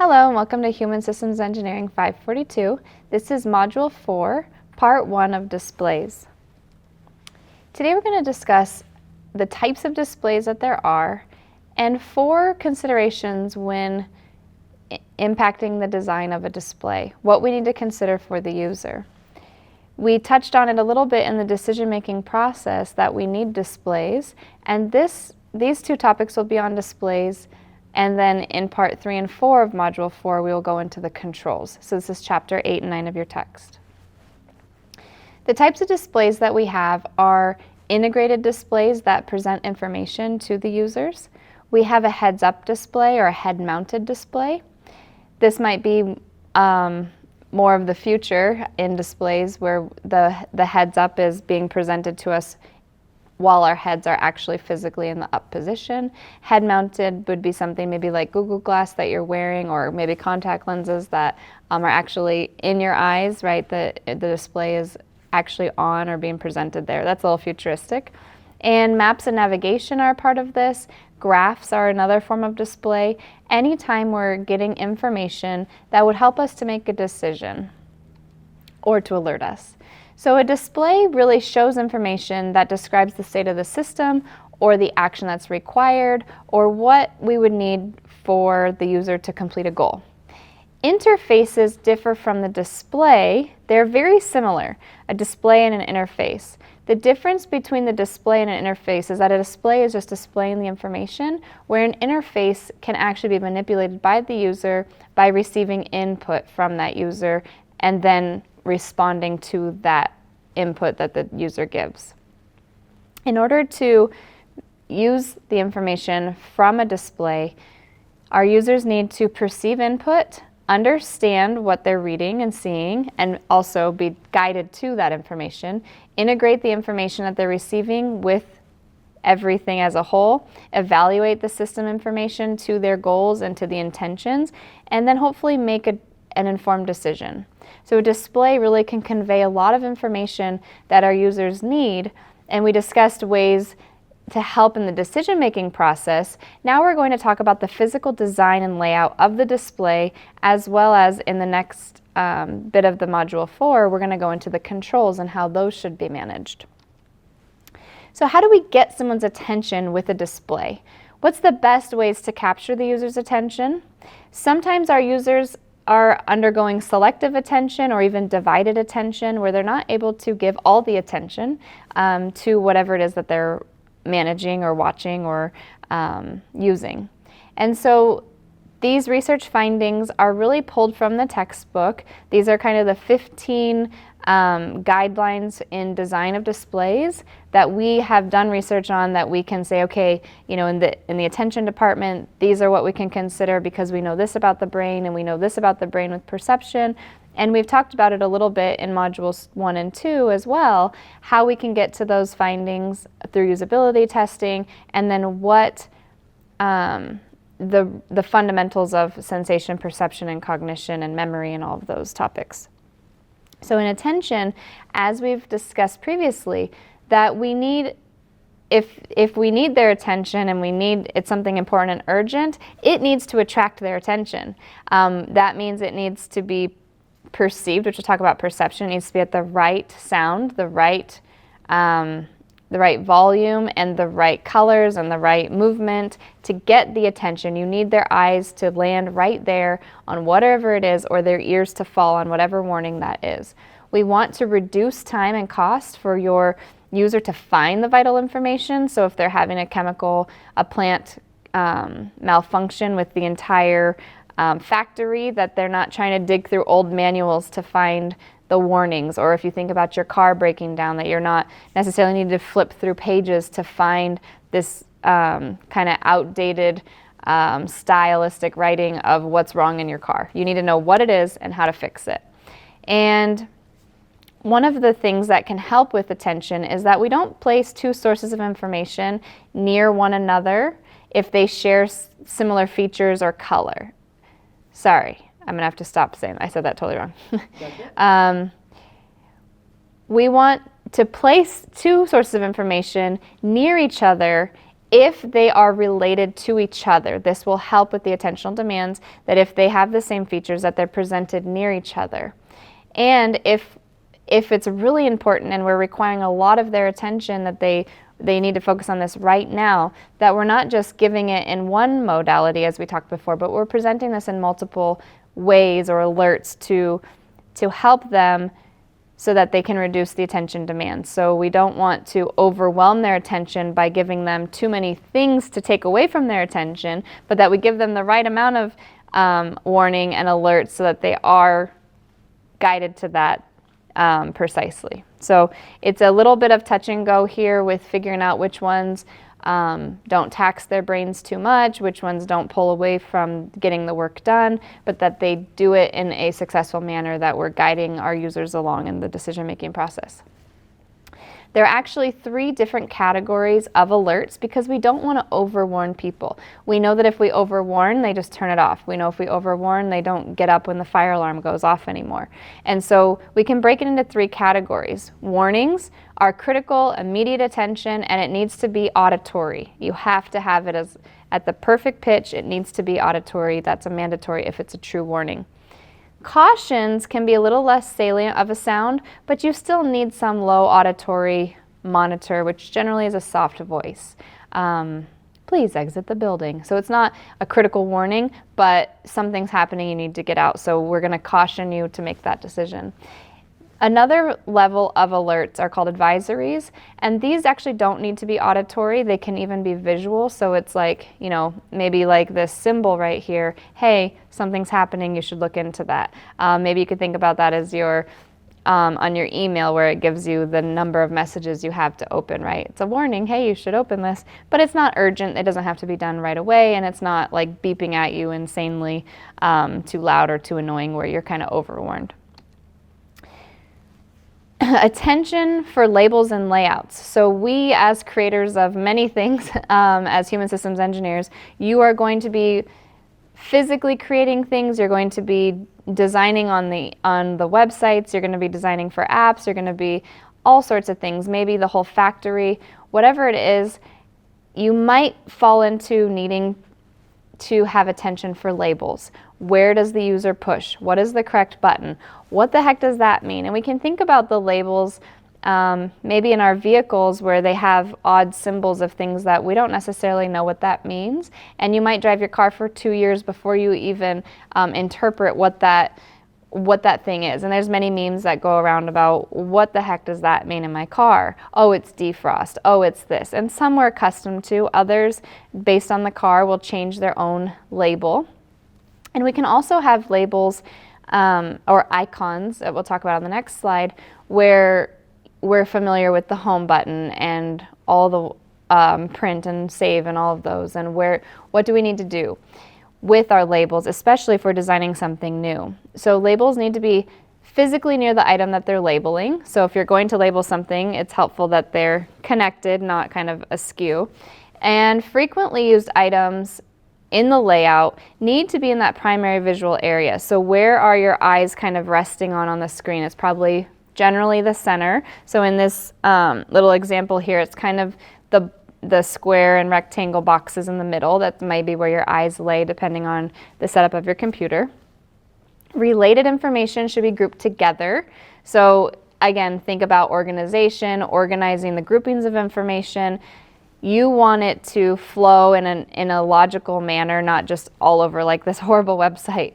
Hello and welcome to Human Systems Engineering 542. This is Module 4, Part 1 of Displays. Today we're going to discuss the types of displays that there are and 4 considerations when impacting the design of a display, what we need to consider for the user. We touched on it a little bit in the decision-making process that we need displays, and these 2 topics will be on displays. And then in part 3 and 4 of Module 4, we will go into the controls. So this is chapter 8 and 9 of your text. The types of displays that we have are integrated displays that present information to the users. We have a heads-up display or a head-mounted display. This might be more of the future in displays where the heads-up is being presented to us while our heads are actually physically in the up position. Head-mounted would be something maybe like Google Glass that you're wearing, or maybe contact lenses that are actually in your eyes, right? The display is actually on or being presented there. That's a little futuristic. And maps and navigation are a part of this. Graphs are another form of display. Anytime we're getting information that would help us to make a decision or to alert us. So a display really shows information that describes the state of the system or the action that's required or what we would need for the user to complete a goal. Interfaces differ from the display. They're very similar, a display and an interface. The difference between the display and an interface is that a display is just displaying the information, where an interface can actually be manipulated by the user by receiving input from that user and then responding to that input that the user gives. In order to use the information from a display, our users need to perceive input, understand what they're reading and seeing, and also be guided to that information, integrate the information that they're receiving with everything as a whole, evaluate the system information to their goals and to the intentions, and then hopefully make an informed decision. So a display really can convey a lot of information that our users need, and we discussed ways to help in the decision-making process. Now we're going to talk about the physical design and layout of the display, as well as in the next bit of the Module 4, we're going to go into the controls and how those should be managed. So how do we get someone's attention with a display? What's the best ways to capture the user's attention? Sometimes our users are undergoing selective attention or even divided attention, where they're not able to give all the attention to whatever it is that they're managing or watching or using. And so these research findings are really pulled from the textbook. These are kind of the 15 guidelines in design of displays that we have done research on, that we can say, okay, you know, in the attention department, these are what we can consider because we know this about the brain and we know this about the brain with perception. And we've talked about it a little bit in modules 1 and 2 as well, how we can get to those findings through usability testing, and then what the fundamentals of sensation, perception, and cognition and memory and all of those topics. So in attention, as we've discussed previously, that we need, if we need their attention and it's something important and urgent, it needs to attract their attention. That means it needs to be perceived, which we'll talk about perception. It needs to be at the right sound, the right volume, and the right colors and the right movement to get the attention. You need their eyes to land right there on whatever it is, or their ears to fall on whatever warning that is. We want to reduce time and cost for your user to find the vital information. So if they're having a plant malfunction with the entire factory, that they're not trying to dig through old manuals to find the warnings, or if you think about your car breaking down, that you're not necessarily needing to flip through pages to find this kind of outdated stylistic writing of what's wrong in your car. You need to know what it is and how to fix it. And one of the things that can help with attention is that we don't place 2 sources of information near one another if they share similar features or color. Sorry. I'm going to have to stop saying that. I said that totally wrong. We want to place 2 sources of information near each other if they are related to each other. This will help with the attentional demands, that if they have the same features, that they're presented near each other. And if it's really important and we're requiring a lot of their attention, that they need to focus on this right now, that we're not just giving it in one modality as we talked before, but we're presenting this in multiple ways or alerts to help them so that they can reduce the attention demands. So we don't want to overwhelm their attention by giving them too many things to take away from their attention, but that we give them the right amount of warning and alerts so that they are guided to that precisely. So it's a little bit of touch and go here with figuring out which ones don't tax their brains too much, which ones don't pull away from getting the work done, but that they do it in a successful manner, that we're guiding our users along in the decision-making process. There are actually 3 different categories of alerts because we don't want to overwarn people. We know that if we overwarn, they just turn it off. We know if we overwarn, they don't get up when the fire alarm goes off anymore. And so we can break it into 3 categories. Warnings are critical, immediate attention, and it needs to be auditory. You have to have it at the perfect pitch. It needs to be auditory. That's a mandatory if it's a true warning. Cautions can be a little less salient of a sound, but you still need some low auditory monitor, which generally is a soft voice. Please exit the building. So it's not a critical warning, but something's happening, you need to get out. So we're going to caution you to make that decision. Another level of alerts are called advisories, and these actually don't need to be auditory. They can even be visual. So it's like, maybe like this symbol right here, hey, something's happening, you should look into that. Maybe you could think about that as your on your email, where it gives you the number of messages you have to open, right? It's a warning, hey, you should open this, but it's not urgent. It doesn't have to be done right away, and it's not like beeping at you insanely too loud or too annoying where you're kind of overwarned. Attention for labels and layouts. So we, as creators of many things, as human systems engineers, you are going to be physically creating things. You're going to be designing on the websites. You're going to be designing for apps. You're going to be all sorts of things. Maybe the whole factory, whatever it is. You might fall into needing to have attention for labels. Where does the user push? What is the correct button? What the heck does that mean? And we can think about the labels maybe in our vehicles where they have odd symbols of things that we don't necessarily know what that means. And you might drive your car for 2 years before you even interpret what that thing is. And there's many memes that go around about what the heck does that mean in my car? Oh, it's defrost. Oh, it's this. And some we're accustomed to. Others, based on the car, will change their own label. And we can also have labels or icons that we'll talk about on the next slide, where we're familiar with the home button and all the print and save and all of those. And what do we need to do with our labels, especially if we're designing something new? So labels need to be physically near the item that they're labeling. So if you're going to label something, it's helpful that they're connected, not kind of askew. And frequently used items in the layout need to be in that primary visual area. So where are your eyes kind of resting on the screen? It's probably generally the center. So in this little example here, it's kind of the square and rectangle boxes in the middle. That might be where your eyes lay depending on the setup of your computer. Related information should be grouped together. So again, think about organization, organizing the groupings of information. You want it to flow in a logical manner, not just all over like this horrible website.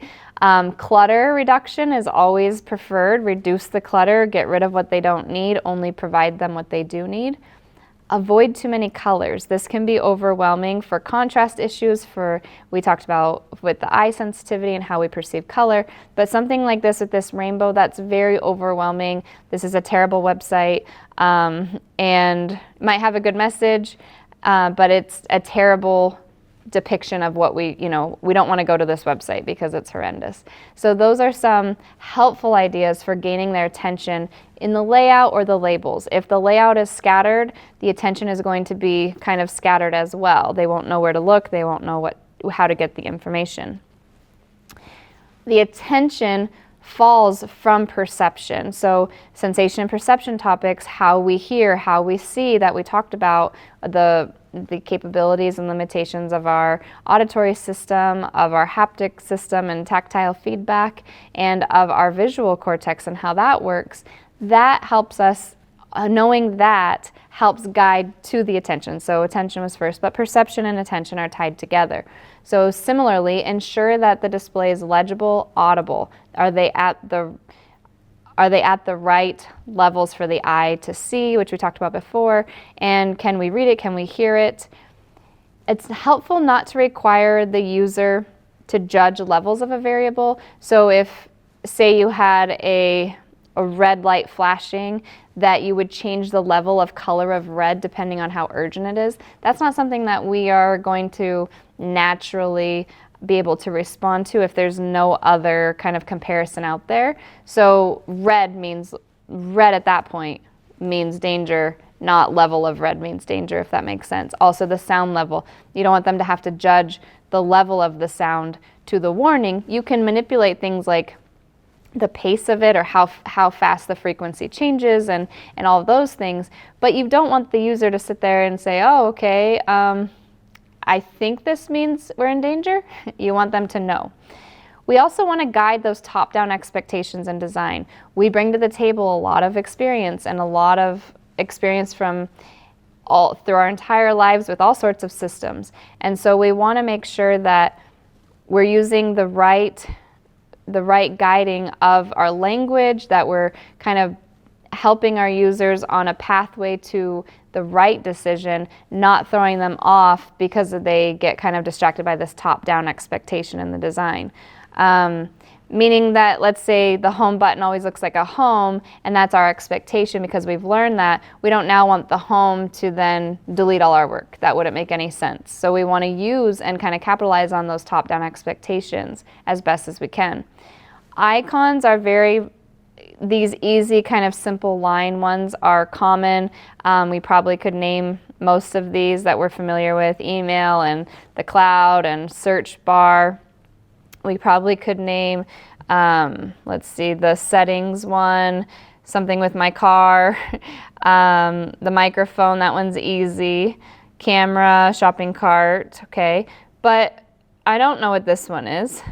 Clutter reduction is always preferred. Reduce the clutter, get rid of what they don't need, only provide them what they do need. Avoid too many colors. This can be overwhelming for contrast issues, we talked about with the eye sensitivity and how we perceive color, but something like this with this rainbow, that's very overwhelming. This is a terrible website and might have a good message, but it's a terrible depiction of what we don't want to go to this website because it's horrendous. So those are some helpful ideas for gaining their attention in the layout or the labels. If the layout is scattered, the attention is going to be kind of scattered as well. They won't know where to look. They won't know how to get the information. The attention falls from perception. So sensation and perception topics, how we hear, how we see, that we talked about, the the capabilities and limitations of our auditory system, of our haptic system and tactile feedback, and of our visual cortex and how that works, that helps us, knowing that helps guide to the attention. So attention was first, but perception and attention are tied together. So similarly, ensure that the display is legible, audible. Are they at the right levels for the eye to see, which we talked about before, and can we read it, can we hear it? It's helpful not to require the user to judge levels of a variable. So if, say you had a red light flashing, that you would change the level of color of red depending on how urgent it is. That's not something that we are going to naturally be able to respond to if there's no other kind of comparison out there. So red at that point means danger, not level of red means danger, if that makes sense. Also the sound level. You don't want them to have to judge the level of the sound to the warning. You can manipulate things like the pace of it or how fast the frequency changes and all of those things, but you don't want the user to sit there and say, oh, okay, I think this means we're in danger. You want them to know. We also want to guide those top-down expectations in design. We bring to the table a lot of experience and a lot of experience from through our entire lives with all sorts of systems. And so we want to make sure that we're using the right guiding of our language, that we're kind of helping our users on a pathway to the right decision, not throwing them off because they get kind of distracted by this top-down expectation in the design. Meaning that, let's say the home button always looks like a home, and that's our expectation because we've learned that. We don't now want the home to then delete all our work. That wouldn't make any sense. So we want to use and kind of capitalize on those top-down expectations as best as we can. Icons are these easy kind of simple line ones are common. We probably could name most of these that we're familiar with: email and the cloud and search bar. We probably could name, let's see, the settings one, something with my car, the microphone, that one's easy, camera, shopping cart, okay. But I don't know what this one is,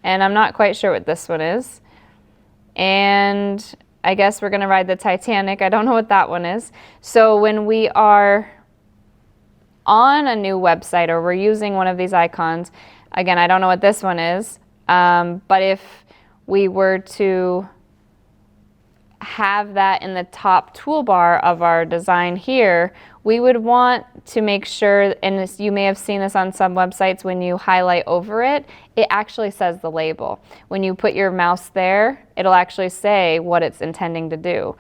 and I'm not quite sure what this one is. And I guess we're gonna ride the Titanic. I don't know what that one is. So when we are on a new website or we're using one of these icons, again, I don't know what this one is, but if we were to have that in the top toolbar of our design here, we would want to make sure, and you may have seen this on some websites, when you highlight over it, it actually says the label. When you put your mouse there, it'll actually say what it's intending to do.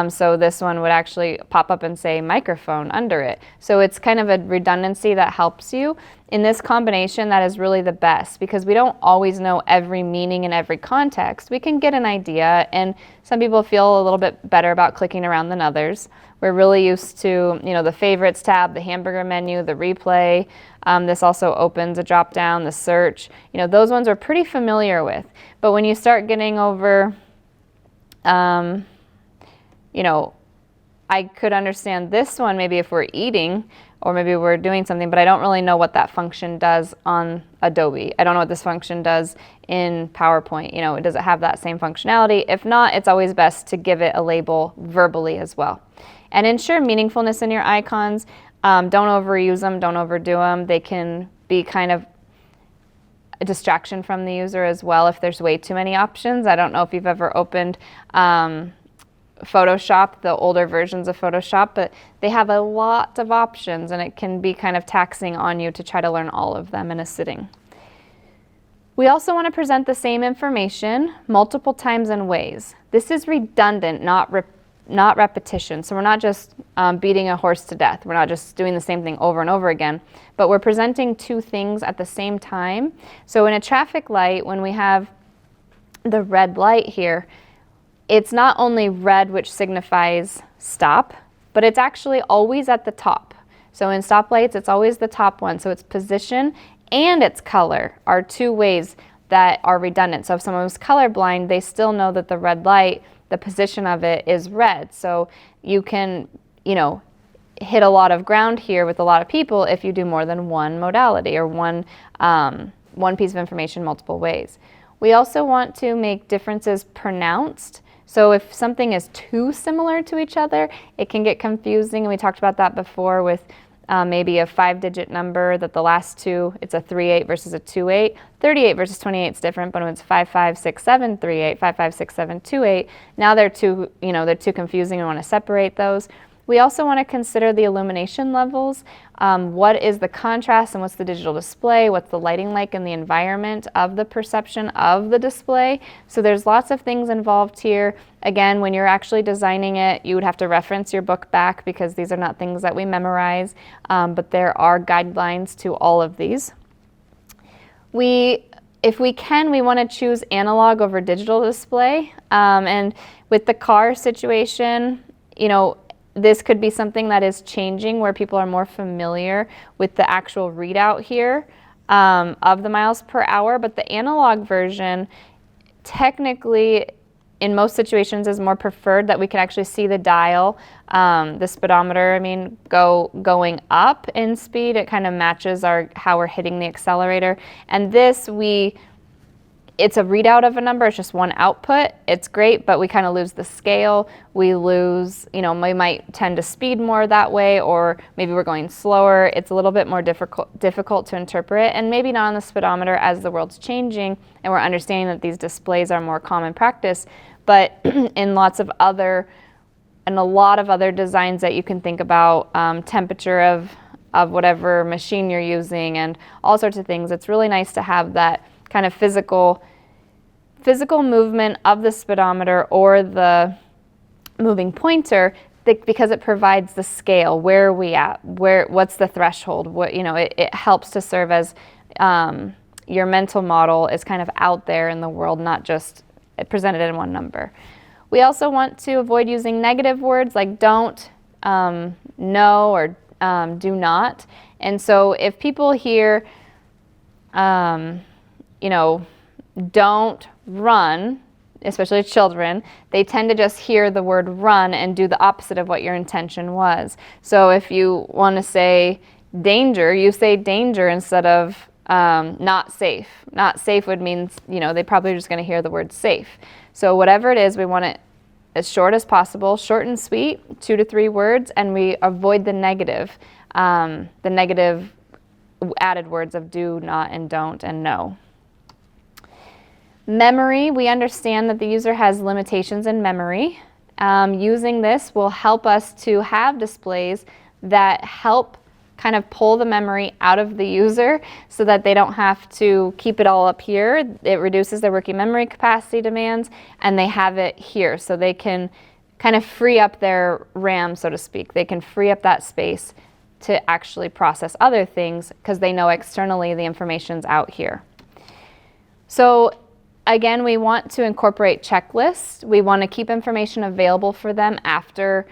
So this one would actually pop up and say microphone under it. So it's kind of a redundancy that helps you. In this combination, that is really the best because we don't always know every meaning in every context. We can get an idea, and some people feel a little bit better about clicking around than others. We're really used to, the favorites tab, the hamburger menu, the replay. This also opens a drop down, the search. Those ones we're pretty familiar with. But when you start getting over, I could understand this one maybe if we're eating or maybe we're doing something, but I don't really know what that function does on Adobe. I don't know what this function does in PowerPoint. Does it have that same functionality? If not, it's always best to give it a label verbally as well. And ensure meaningfulness in your icons. Don't overuse them, don't overdo them. They can be kind of a distraction from the user as well if there's way too many options. I don't know if you've ever opened Photoshop, the older versions of Photoshop, but they have a lot of options and it can be kind of taxing on you to try to learn all of them in a sitting. We also want to present the same information multiple times in ways. This is redundant, not repetition. So we're not just beating a horse to death. We're not just doing the same thing over and over again, but we're presenting two things at the same time. So in a traffic light, when we have the red light here, it's not only red, which signifies stop, but it's actually always at the top. So in stoplights, it's always the top one. So its position and its color are two ways that are redundant. So if someone was colorblind, they still know that the red light, the position of it is red. So you can, hit a lot of ground here with a lot of people if you do more than one modality or one piece of information multiple ways. We also want to make differences pronounced. So if something is too similar to each other, it can get confusing, and we talked about that before with maybe a 5-digit number that the last two, it's a 38 versus a 28. 38 versus 28 is different, but when it's 556738, 556728, now they're too confusing. We want to separate those. We also want to consider the illumination levels. What is the contrast and what's the digital display? What's the lighting like in the environment of the perception of the display? So there's lots of things involved here. Again, when you're actually designing it, you would have to reference your book back because these are not things that we memorize, but there are guidelines to all of these. If we can, we want to choose analog over digital display. And with the car situation, this could be something that is changing where people are more familiar with the actual readout here of the miles per hour, but the analog version technically in most situations is more preferred, that we can actually see the dial, the speedometer, going up in speed. It kind of matches how we're hitting the accelerator. And this, it's a readout of a number, it's just one output. It's great, but we kind of lose the scale. We lose, we might tend to speed more that way, or maybe we're going slower. It's a little bit more difficult to interpret, and maybe not on the speedometer as the world's changing and we're understanding that these displays are more common practice, but in a lot of other designs that you can think about, temperature of whatever machine you're using and all sorts of things, it's really nice to have that kind of physical movement of the speedometer or the moving pointer, because it provides the scale. Where are we at? What's the threshold? It helps to serve as your mental model is kind of out there in the world, not just presented in one number. We also want to avoid using negative words like don't, no, or do not. And so if people hear don't run, especially children, they tend to just hear the word run and do the opposite of what your intention was. So if you want to say danger, you say danger instead of not safe. Not safe would mean, they probably are just going to hear the word safe. So whatever it is, we want it as short as possible, short and sweet, 2 to 3 words, and we avoid the negative added words of do, not, and don't, and no. Memory, we understand that the user has limitations in memory. Using this will help us to have displays that help kind of pull the memory out of the user so that they don't have to keep it all up here. It reduces their working memory capacity demands, and they have it here so they can kind of free up their RAM, so to speak. They can free up that space to actually process other things because they know externally the information's out here. So again, we want to incorporate checklists. We want to keep information available for them after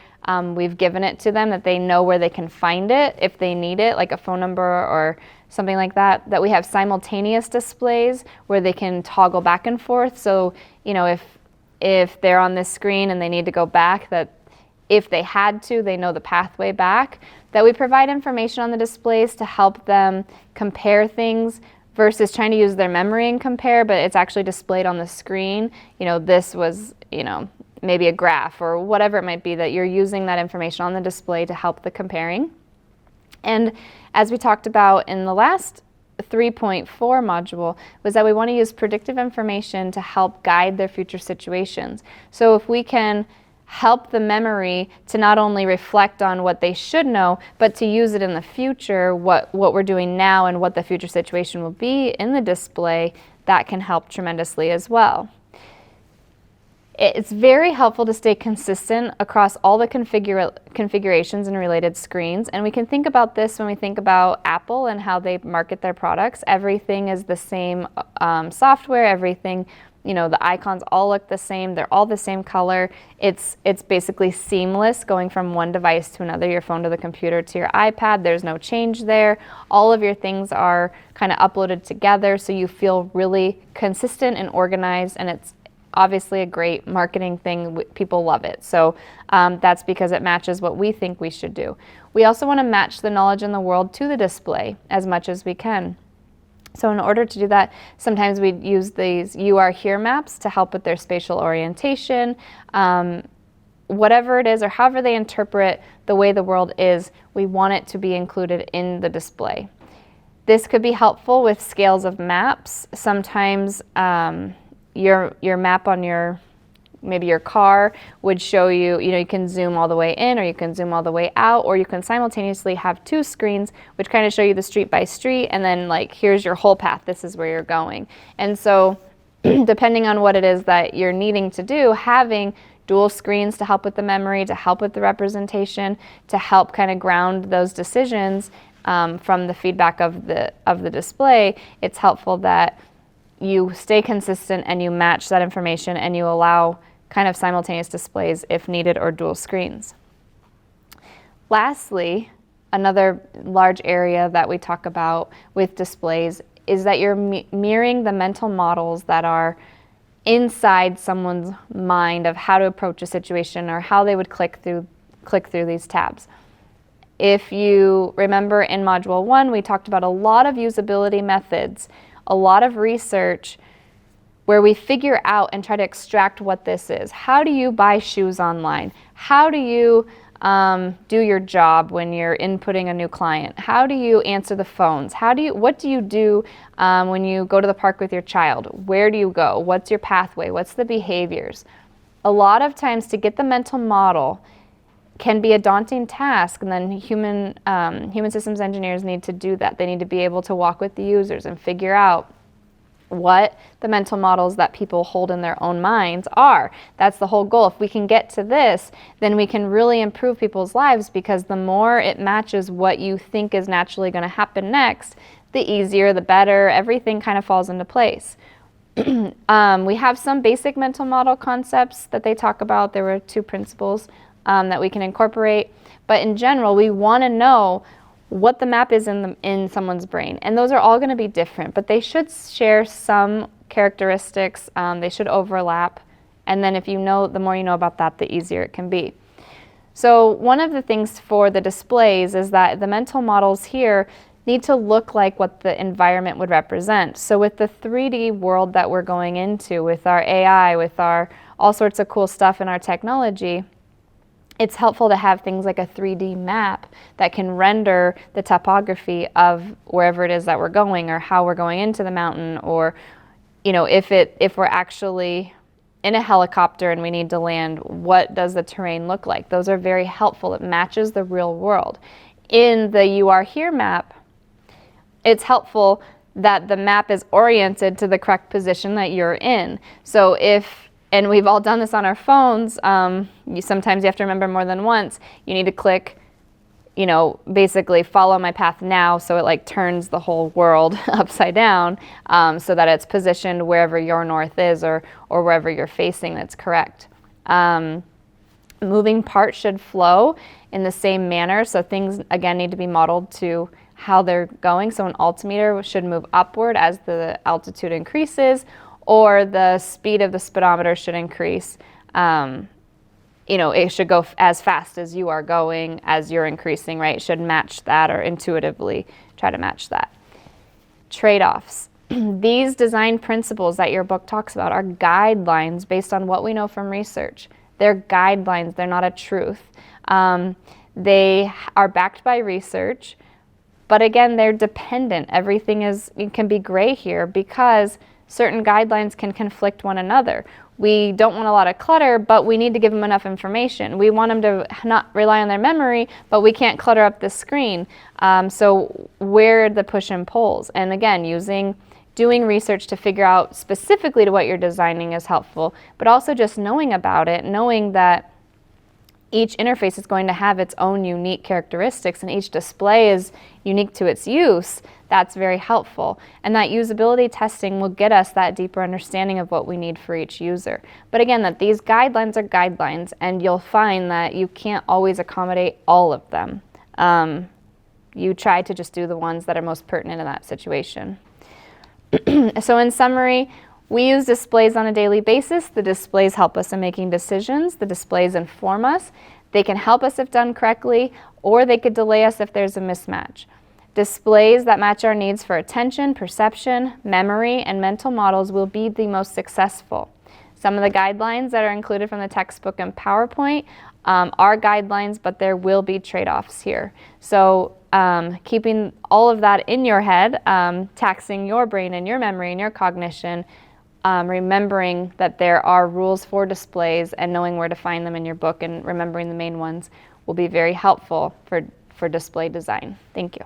we've given it to them, that they know where they can find it if they need it, like a phone number or something like that. That we have simultaneous displays where they can toggle back and forth. So, if they're on this screen and they need to go back, that if they had to, they know the pathway back. That we provide information on the displays to help them compare things versus trying to use their memory and compare, but it's actually displayed on the screen. This was, maybe a graph or whatever it might be, that you're using that information on the display to help the comparing. And as we talked about in the last 3.4 module, was that we want to use predictive information to help guide their future situations. So if we can help the memory to not only reflect on what they should know, but to use it in the future, what we're doing now and what the future situation will be in the display, that can help tremendously as well. It's very helpful to stay consistent across all the configurations and related screens, and we can think about this when we think about Apple and how they market their products. Everything is the same software, everything, the icons all look the same, they're all the same color. It's basically seamless going from one device to another, your phone to the computer to your iPad. There's no change there. All of your things are kind of uploaded together, so you feel really consistent and organized, and it's obviously a great marketing thing. People love it. So that's because it matches what we think we should do. We also want to match the knowledge in the world to the display as much as we can. So in order to do that, sometimes we use these "you are here" maps to help with their spatial orientation. Whatever it is or however they interpret the way the world is, we want it to be included in the display. This could be helpful with scales of maps. Sometimes your map on maybe your car would show you, you can zoom all the way in or you can zoom all the way out, or you can simultaneously have two screens which kind of show you the street by street, and then like, here's your whole path, this is where you're going. And so depending on what it is that you're needing to do, having dual screens to help with the memory, to help with the representation, to help kind of ground those decisions from the feedback of the display, it's helpful that you stay consistent and you match that information and you allow kind of simultaneous displays if needed, or dual screens. Lastly, another large area that we talk about with displays is that you're mirroring the mental models that are inside someone's mind of how to approach a situation or how they would click through these tabs. If you remember in Module 1, we talked about a lot of usability methods, a lot of research where we figure out and try to extract what this is. How do you buy shoes online? How do you do your job when you're inputting a new client? How do you answer the phones? What do you do when you go to the park with your child? Where do you go? What's your pathway? What's the behaviors? A lot of times to get the mental model can be a daunting task, and then human systems engineers need to do that. They need to be able to walk with the users and figure out what the mental models that people hold in their own minds are. That's the whole goal. If we can get to this, then we can really improve people's lives, because the more it matches what you think is naturally going to happen next, the easier, the better, everything kind of falls into place. We have some basic mental model concepts that they talk about. There were 2 principles that we can incorporate, but in general, we want to know what the map is in someone's brain. And those are all going to be different, but they should share some characteristics. They should overlap. And then if you know, the more you know about that, the easier it can be. So one of the things for the displays is that the mental models here need to look like what the environment would represent. So with the 3D world that we're going into, with our AI, with our all sorts of cool stuff in our technology, it's helpful to have things like a 3D map that can render the topography of wherever it is that we're going, or how we're going into the mountain, or if we're actually in a helicopter and we need to land, what does the terrain look like? Those are very helpful. It matches the real world. In the "You Are Here" map, it's helpful that the map is oriented to the correct position that you're in. So and we've all done this on our phones, sometimes you have to remember more than once, you need to click, basically follow my path now, so it like turns the whole world upside down, so that it's positioned wherever your north is, or wherever you're facing that's correct. Moving parts should flow in the same manner, so things again need to be modeled to how they're going. So an altimeter should move upward as the altitude increases, or the speed of the speedometer should increase. It should go as fast as you are going as you're increasing, right? It should match that, or intuitively try to match that. Trade-offs. These design principles that your book talks about are guidelines based on what we know from research. They're guidelines, they're not a truth. They are backed by research, but again, they're dependent. Everything can be gray here, because certain guidelines can conflict one another. We don't want a lot of clutter, but we need to give them enough information. We want them to not rely on their memory, but we can't clutter up the screen. So where are the push and pulls? And again, doing research to figure out specifically to what you're designing is helpful, but also just knowing about it, knowing that each interface is going to have its own unique characteristics and each display is unique to its use. That's very helpful. And that usability testing will get us that deeper understanding of what we need for each user. But again, that these guidelines are guidelines, and you'll find that you can't always accommodate all of them. You try to just do the ones that are most pertinent in that situation. So in summary, we use displays on a daily basis. The displays help us in making decisions. The displays inform us. They can help us if done correctly, or they could delay us if there's a mismatch. Displays that match our needs for attention, perception, memory, and mental models will be the most successful. Some of the guidelines that are included from the textbook and PowerPoint are guidelines, but there will be trade-offs here. So keeping all of that in your head, taxing your brain and your memory and your cognition, remembering that there are rules for displays and knowing where to find them in your book and remembering the main ones will be very helpful for display design. Thank you.